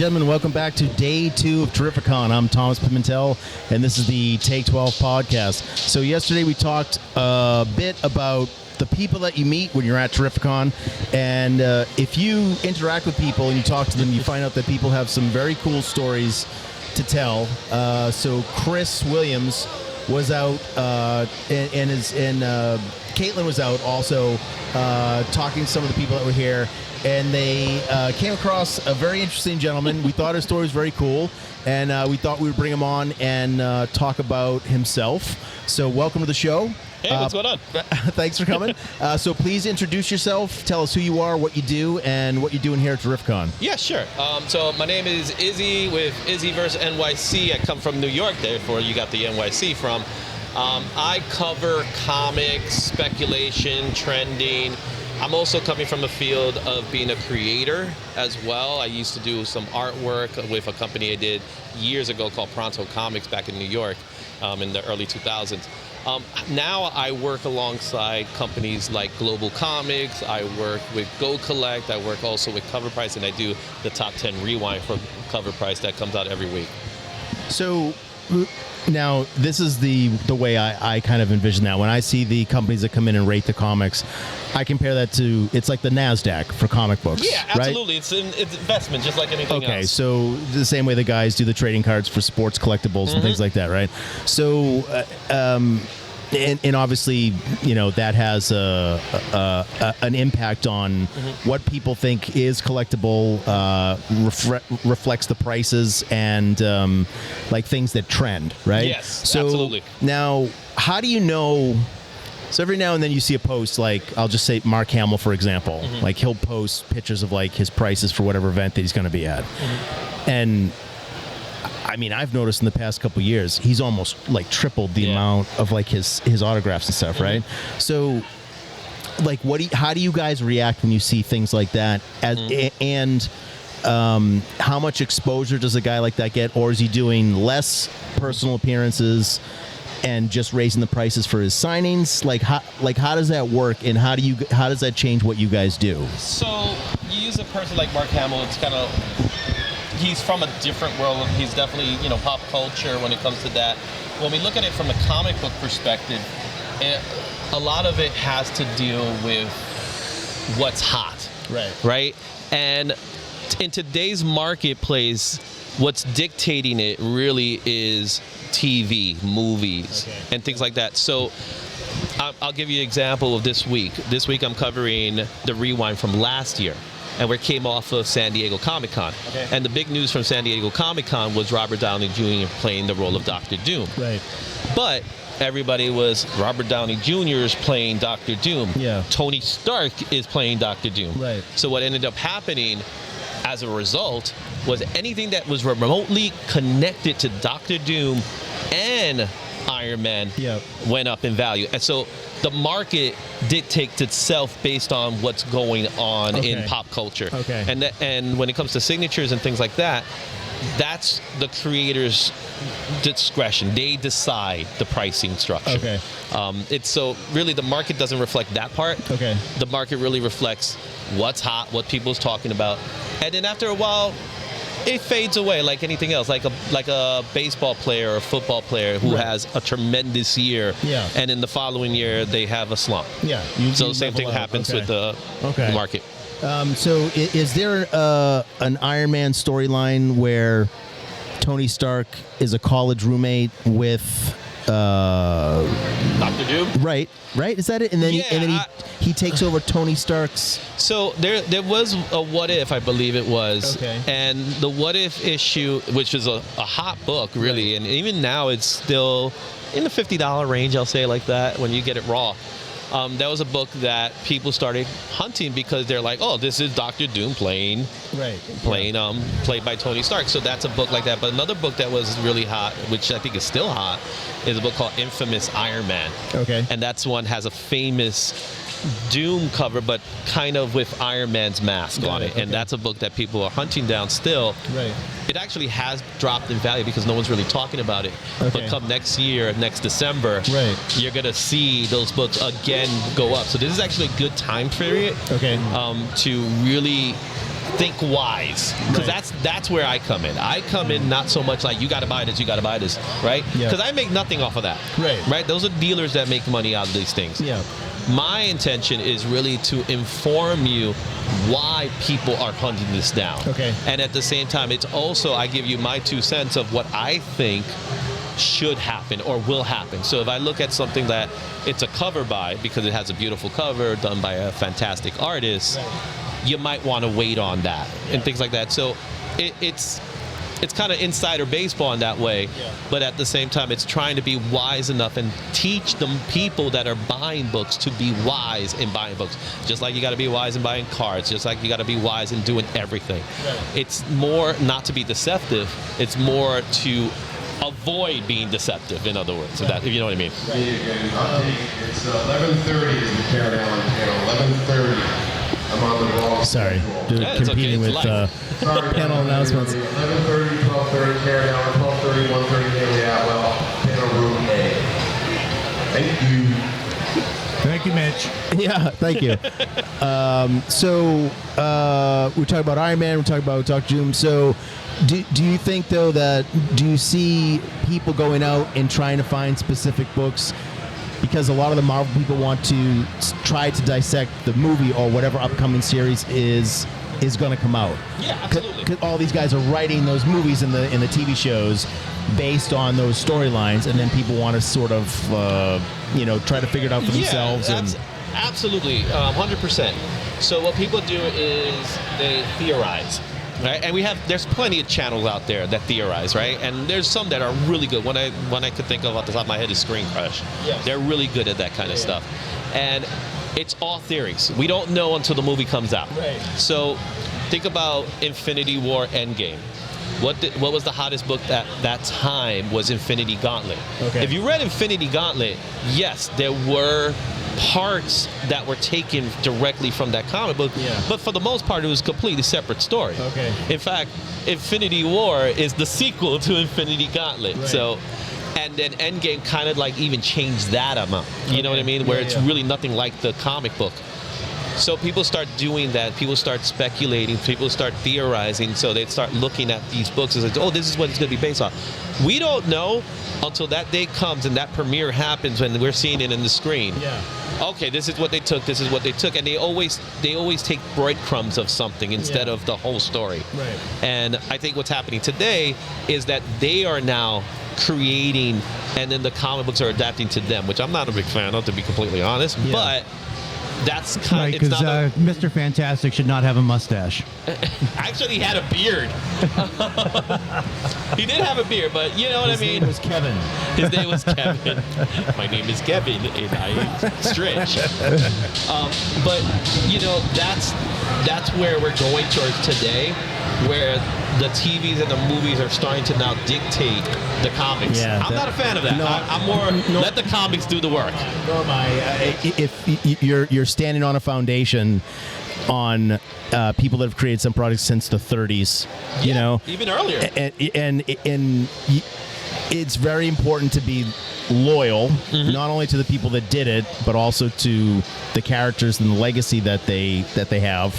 gentlemen, welcome back to day 2 of Terrificon. I'm Thomas Pimentel, and this is the Take12 podcast. So yesterday we talked a bit about the people that you meet when you're at Terrificon, and if you interact with people and you talk to them, you find out that people have some very cool stories to tell. So Chris Williams was out, and Caitlin was out also talking to some of the people that were here. And they came across a very interesting gentleman. We thought his story was very cool, and we thought we would bring him on and talk about himself. So welcome to the show. Hey, what's going on? Thanks for coming. So please introduce yourself. Tell us who you are, what you do, and what you're doing here at Terrificon. Yeah, sure. So my name is Izzy with IzzyVerseNYC. I come from New York, therefore you got the NYC from. I cover comics, speculation, trending. I'm also coming from a field of being a creator as well. I used to do some artwork with a company I did years ago called Pronto Comics back in New York in the early 2000s. Now I work alongside companies like Global Comics. I work with Go Collect. I work also with Cover Price, and I do the Top 10 Rewind for Cover Price that comes out every week. So now, this is the way I kind of envision that. When I see the companies that come in and rate the comics, I compare that to, it's like the NASDAQ for comic books. Yeah, absolutely. Right? It's investment, just like anything else. Okay, so the same way the guys do the trading cards for sports collectibles and things like that, right? So, and obviously, you know, that has an impact on what people think is collectible, reflects the prices, and like things that trend, right? Yes, so absolutely. Now, how do you know? So every now and then you see a post, like, I'll just say Mark Hamill, for example. Like, he'll post pictures of, like, his prices for whatever event that he's going to be at. And I mean, I've noticed in the past couple of years, he's almost like tripled the amount of like his autographs and stuff, right? So, like, how do you guys react when you see things like that? And how much exposure does a guy like that get, or is he doing less personal appearances and just raising the prices for his signings? Like how does that work, and how does that change what you guys do? So you use a person like Mark Hamill. It's kind of, he's from a different world. He's definitely, you know, pop culture when it comes to that. When we look at it from the comic book perspective, a lot of it has to deal with what's hot. Right? And in today's marketplace, what's dictating it really is TV, movies, and things like that. So I'll give you an example of this week. This week I'm covering the Rewind from last year. And we came off of San Diego Comic-Con. And the big news from San Diego Comic-Con was Robert Downey Jr. playing the role of Dr. Doom. But everybody was, Robert Downey Jr. is playing Dr. Doom. Tony Stark is playing Dr. Doom. So what ended up happening as a result was anything that was remotely connected to Dr. Doom and Iron Man went up in value. And so the market dictates itself based on what's going on in pop culture. And when it comes to signatures and things like that, that's the creator's discretion. They decide the pricing structure. It's so really the market doesn't reflect that part. The market really reflects what's hot, what people's talking about, and then after a while, it fades away like anything else, like a baseball player or a football player who has a tremendous year, and in the following year they have a slump. So the same thing happens with the market. So is there an Iron Man storyline where Tony Stark is a college roommate with Dr. Doom? Right. Is that it? And then he takes over Tony Stark's. So there was a What If, I believe it was. And the What If issue, which is a hot book, really, and even now it's still in the $50 range, I'll say it like that, when you get it raw. That was a book that people started hunting because they're like, oh, this is Dr. Doom played by Tony Stark. So that's a book like that. But another book that was really hot, which I think is still hot, is a book called Infamous Iron Man. And that's one has a famous Doom cover, but kind of with Iron Man's mask on it. And that's a book that people are hunting down still. It actually has dropped in value because no one's really talking about it. But come next year, next December, you're going to see those books again go up. So this is actually a good time period to really think wise, because that's where I come in. I come in not so much like you got to buy this, right? Because I make nothing off of that. Right. Those are dealers that make money out of these things. Yeah. My intention is really to inform you why people are hunting this down. Okay. And at the same time, it's also, I give you my 2 cents of what I think should happen or will happen. So if I look at something that it's a cover by, because it has a beautiful cover done by a fantastic artist, you might want to wait on that and things like that. So it's kind of insider baseball in that way, but at the same time, it's trying to be wise enough and teach them people that are buying books to be wise in buying books. Just like you got to be wise in buying cards, just like you got to be wise in doing everything. It's more not to be deceptive, it's more to avoid being deceptive, in other words, if you know what I mean. It's 11:30 is the Karen Allen panel. 11:30. I'm on the wrong. Sorry, competing with panel announcements. 11:30, 12:30, Karen Allen, 12:30, 1:30, Haley Atwell, panel room A. Thank you. Thank you, Mitch. Yeah, thank you. So we talked about Iron Man, we talked Doom. So do you think, though, do you see people going out and trying to find specific books? Because a lot of the Marvel people want to try to dissect the movie or whatever upcoming series is going to come out. Yeah, absolutely. Because all these guys are writing those movies and the TV shows based on those storylines, and then people want to sort of try to figure it out for themselves. Absolutely, 100%. So what people do is they theorize. Right? And there's plenty of channels out there that theorize, right? And there's some that are really good. One I could think of off the top of my head is Screen Crush. Yes. They're really good at that kind of stuff. And it's all theories. We don't know until the movie comes out. Right. So think about Infinity War Endgame. What was the hottest book at that time was Infinity Gauntlet. Okay. If you read Infinity Gauntlet, yes, there were parts that were taken directly from that comic book, but for the most part, it was a completely separate story. Okay. In fact, Infinity War is the sequel to Infinity Gauntlet. Right. So, and then Endgame kind of like even changed that amount. You know what I mean? Where it's really nothing like the comic book. So people start doing that. People start speculating. People start theorizing. So they start looking at these books and say, oh, this is what it's going to be based on. We don't know until that day comes and that premiere happens when we're seeing it in the screen. Yeah. Okay, this is what they took. This is what they took. And they always take breadcrumbs of something instead of the whole story. Right. And I think what's happening today is that they are now creating, and then the comic books are adapting to them, which I'm not a big fan of, to be completely honest. Yeah. But that's kind of because Mr. Fantastic should not have a mustache. Actually, he had a beard. He did have a beard, but you know what I mean. His name was Kevin. His name was Kevin. My name is Kevin, and I stretch. But you know, that's where we're going towards today, where the TVs and the movies are starting to now dictate the comics. Yeah, I'm not a fan of that. No, I'm more let the comics do the work. Nor am I. If you're standing on a foundation on people that have created some products since the 30s, you know, even earlier, and it's very important to be loyal, not only to the people that did it, but also to the characters and the legacy that they have.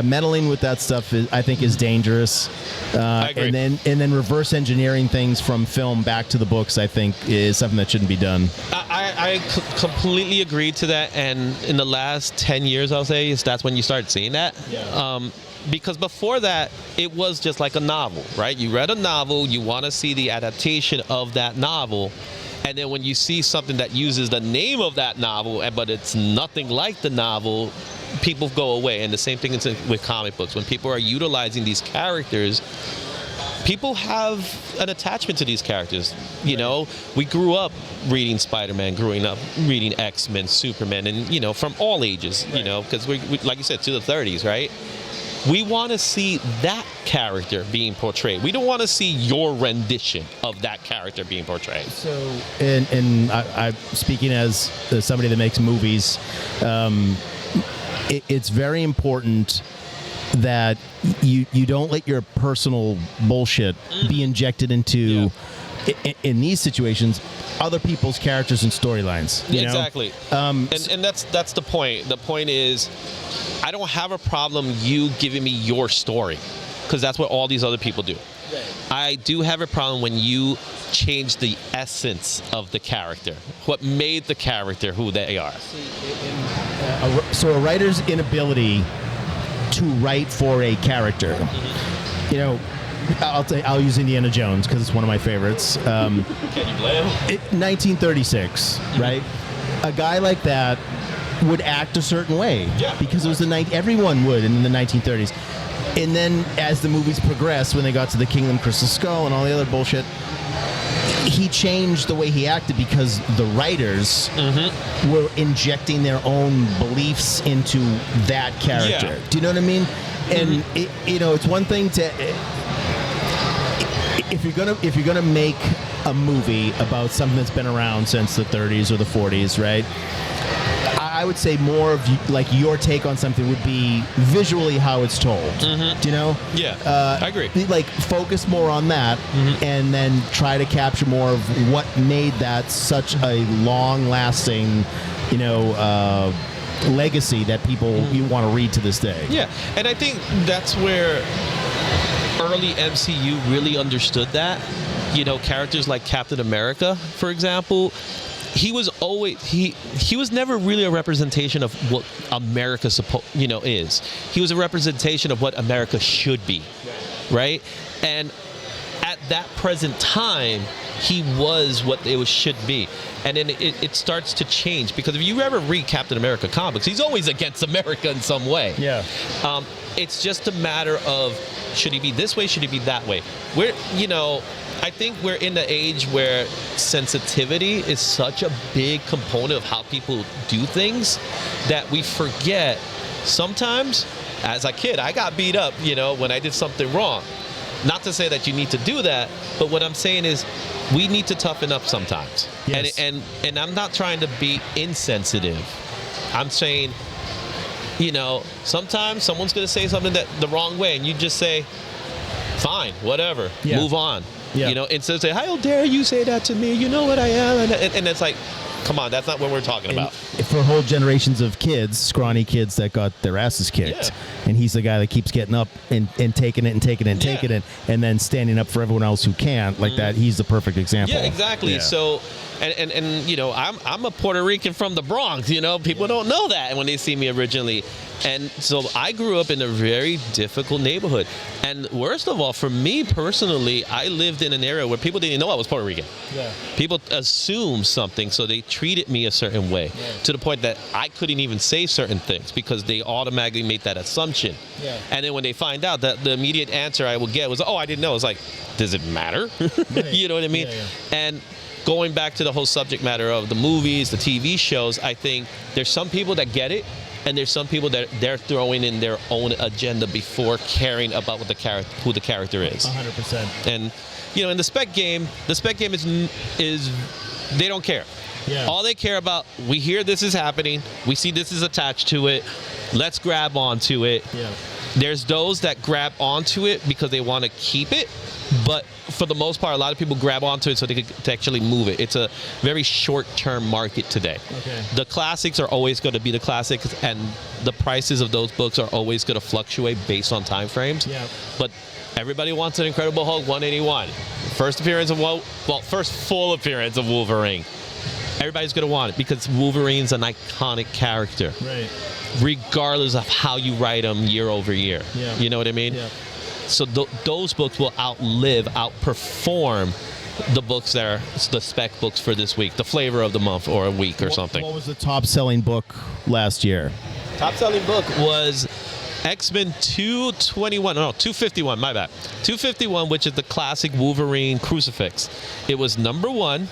Meddling with that stuff I think is dangerous. I agree. And then reverse engineering things from film back to the books, I think, is something that shouldn't be done. I completely agree to that. And in the last 10 years, I'll say, that's when you start seeing that. Yeah. Because before that, it was just like a novel, right? You read a novel, you want to see the adaptation of that novel, and then when you see something that uses the name of that novel, but it's nothing like the novel, people go away. And the same thing is with comic books. When people are utilizing these characters, people have an attachment to these characters. You know, we grew up reading Spider-Man, growing up reading X-Men, Superman, and, you know, from all ages, you know, because we, like you said, to the 30s, right? We want to see that character being portrayed. We don't want to see your rendition of that character being portrayed. So, and I speaking as somebody that makes movies, it's very important that you don't let your personal bullshit be injected into in these situations, other people's characters and storylines. You know? Exactly. And that's the point. The point is, I don't have a problem you giving me your story, because that's what all these other people do. I do have a problem when you change the essence of the character, what made the character who they are. So a writer's inability to write for a character, you know, I'll use Indiana Jones because it's one of my favorites. Can you blame? 1936, right? A guy like that would act a certain way, because it was everyone would in the 1930s. And then as the movies progressed, when they got to the Kingdom Crystal Skull and all the other bullshit, he changed the way he acted because the writers were injecting their own beliefs into that character. Yeah. Do you know what I mean? And it's one thing to if you're gonna make a movie about something that's been around since the 30s or the 40s, right? I would say more of like your take on something would be visually how it's told. Do you know? Yeah, I agree. Like focus more on that, and then try to capture more of what made that such a long-lasting, legacy that people you want to read to this day. Yeah, and I think that's where early MCU really understood that. Characters like Captain America, for example. He was always he was never really a representation of what America is. He was a representation of what America should be, right? And at that present time, he was what it should be. And then it starts to change, because if you ever read Captain America comics, he's always against America in some way. Yeah. It's just a matter of, should he be this way? Should he be that way? I think we're in the age where sensitivity is such a big component of how people do things that we forget. Sometimes, as a kid, I got beat up, when I did something wrong. Not to say that you need to do that, but what I'm saying is we need to toughen up sometimes. Yes. And I'm not trying to be insensitive. I'm saying, sometimes someone's going to say something the wrong way, and you just say, fine, whatever, move on. Yeah. Instead of say, how dare you say that to me? You know what I am. And it's like, come on, that's not what we're talking about. For whole generations of kids, scrawny kids that got their asses kicked, and he's the guy that keeps getting up and taking it and taking it and taking it, and then standing up for everyone else who can't, like that. He's the perfect example. Yeah, exactly. Yeah. So, and I'm a Puerto Rican from the Bronx. People don't know that when they see me originally. And so I grew up in a very difficult neighborhood. And worst of all, for me personally, I lived in an area where people didn't know I was Puerto Rican. Yeah. People assumed something, so they treated me a certain way, to the point that I couldn't even say certain things because they automatically made that assumption. Yeah. And then when they find out, that the immediate answer I would get was, oh, I didn't know. It's like, does it matter? Right. You know what I mean? Yeah. And going back to the whole subject matter of the movies, the TV shows, I think there's some people that get it, and there's some people that they're throwing in their own agenda before caring about what who the character is. 100%. And in the spec game is they don't care. Yeah. All they care about, we hear this is happening, we see this is attached to it, let's grab onto it. Yeah. There's those that grab onto it because they want to keep it, but for the most part, a lot of people grab onto it so they can actually move it. It's a very short-term market today. Okay. The classics are always going to be the classics, and the prices of those books are always going to fluctuate based on time frames. Yeah. But everybody wants an Incredible Hulk 181. First full appearance of Wolverine. Everybody's going to want it because Wolverine's an iconic character. Right. Regardless of how you write them year over year. Yeah. You know what I mean? Yeah. So those books will outperform the books that are the spec books for this week, the flavor of the month or a week or something. What was the top-selling book last year? Top-selling book was X-Men 251, my bad. 251, which is the classic Wolverine crucifix. It was number one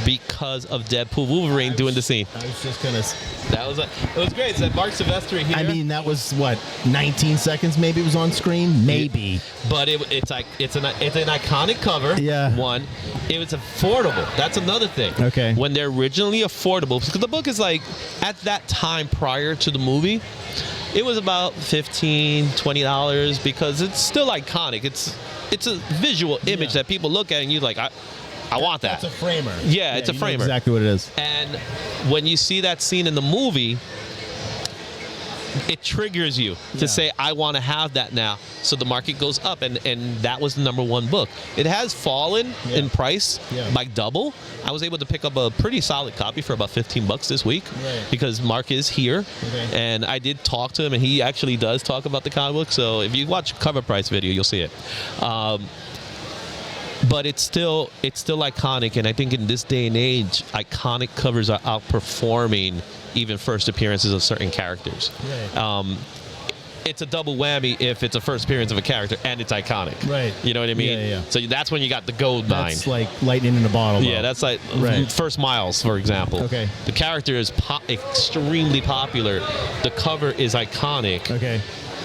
because of Deadpool Wolverine doing the scene. I was just gonna. It was great. It's that Mark Silvestri here. I mean, that was what, 19 seconds maybe it was on screen, maybe. But it's an iconic cover. Yeah. One, it was affordable. That's another thing. Okay. When they're originally affordable, because the book is like at that time prior to the movie, it was about $15, $20 because it's still iconic. It's a visual image that people look at and you're like, I want that. That's a framer. Yeah, it's a you know framer. exactly what it is. And when you see that scene in the movie, it triggers you to say, I want to have that now. So the market goes up, and that was the #1 book. It has fallen in price by double. I was able to pick up a pretty solid copy for about $15 this week because Mark is here, and I did talk to him, and he actually does talk about the comic book. So if you watch cover price video, you'll see it. But it's still iconic, and I think in this day and age, iconic covers are outperforming even first appearances of certain characters. It's a double whammy if it's a first appearance of a character and it's iconic. You know what I mean? Yeah. So that's when you got the gold mine. That's like lightning in a bottle. Yeah, that's like First Miles, for example. Okay. The character is extremely popular. The cover is iconic. Okay.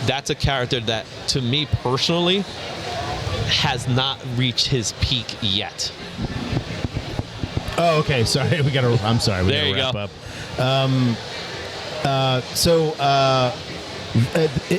That's a character that, to me personally, has not reached his peak yet. Oh, okay. Sorry, I'm sorry. We gotta wrap up.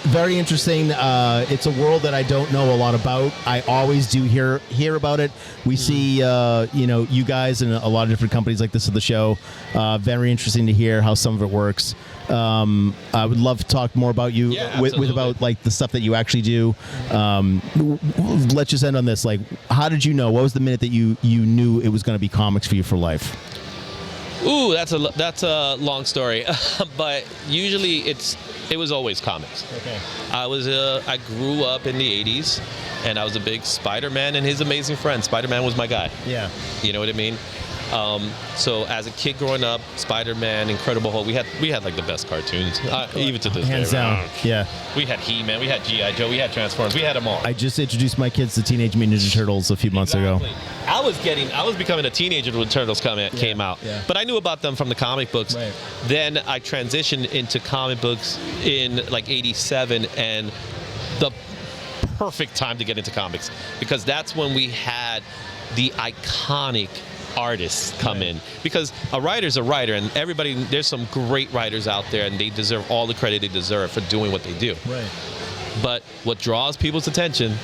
Very interesting. It's a world that I don't know a lot about. I always do hear about it. We see, you guys and a lot of different companies like this at the show. Very interesting to hear how some of it works. I would love to talk more about you with about like the stuff that you actually do. Let's just end on this. Like, how did you know? What was the minute that you knew it was going to be comics for you for life? Ooh, that's a long story, but usually it was always comics. Okay. I grew up in the '80s, and I was a big Spider-Man and His Amazing Friends. Spider-Man was my guy. Yeah. You know what I mean? So as a kid growing up, Spider-Man, Incredible Hulk, we had like the best cartoons, even to this day. Hands down. Yeah. We had He-Man, we had G.I. Joe, we had Transformers, we had them all. I just introduced my kids to Teenage Mutant Ninja Turtles a few months ago. I was becoming a teenager when Turtles came out. Yeah. But I knew about them from the comic books. Right. Then I transitioned into comic books in like '87, and the perfect time to get into comics because that's when we had the iconic artists come in, because a writer's a writer, and there's some great writers out there, and they deserve all the credit they deserve for doing what they do. Right. But what draws people's attention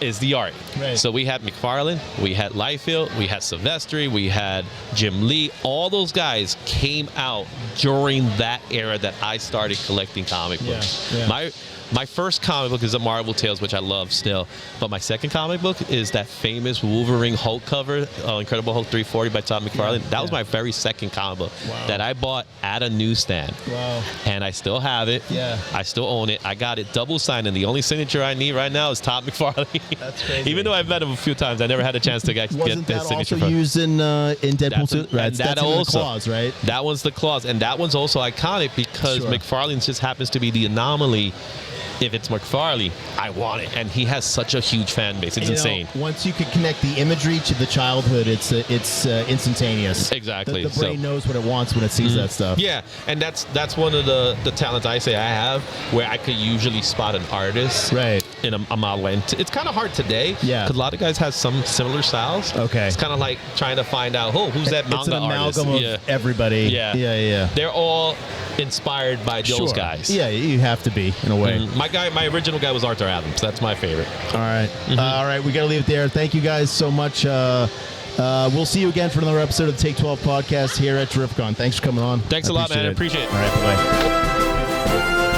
is the art. Right. So we had McFarlane, we had Liefeld, we had Silvestri, we had Jim Lee. All those guys came out during that era that I started collecting comic books. Yeah. My first comic book is a Marvel Tales, which I love still. But my second comic book is that famous Wolverine Hulk cover, Incredible Hulk 340 by Todd McFarlane. That was my very second comic book that I bought at a newsstand. Wow. And I still have it. Yeah. I still own it. I got it double signed, and the only signature I need right now is Todd McFarlane. That's crazy. Even though I've met him a few times, I never had a chance to get his signature. Wasn't that also used in Deadpool 2? Right. That's also the claws, right? That one's the claws, and that one's also iconic because McFarlane just happens to be the anomaly. If it's McFarlane, I want it, and he has such a huge fan base. It's insane. Once you can connect the imagery to the childhood, it's instantaneous. Exactly. The brain knows what it wants when it sees that stuff. Yeah, and that's one of the talents I say I have, where I could usually spot an artist in a model. And it's kind of hard today, because a lot of guys have some similar styles. Okay. It's kind of like trying to find out, who's that manga artist? It's an amalgam of everybody. Yeah. They're all inspired by those guys. Yeah, you have to be in a way. My original guy was Arthur Adams. That's my favorite. All right. All right, we got to leave it there. Thank you guys so much. We'll see you again for another episode of the Take 12 podcast here at Terrificon. Thanks for coming on. Thanks a lot, man. I appreciate it. All right, bye-bye.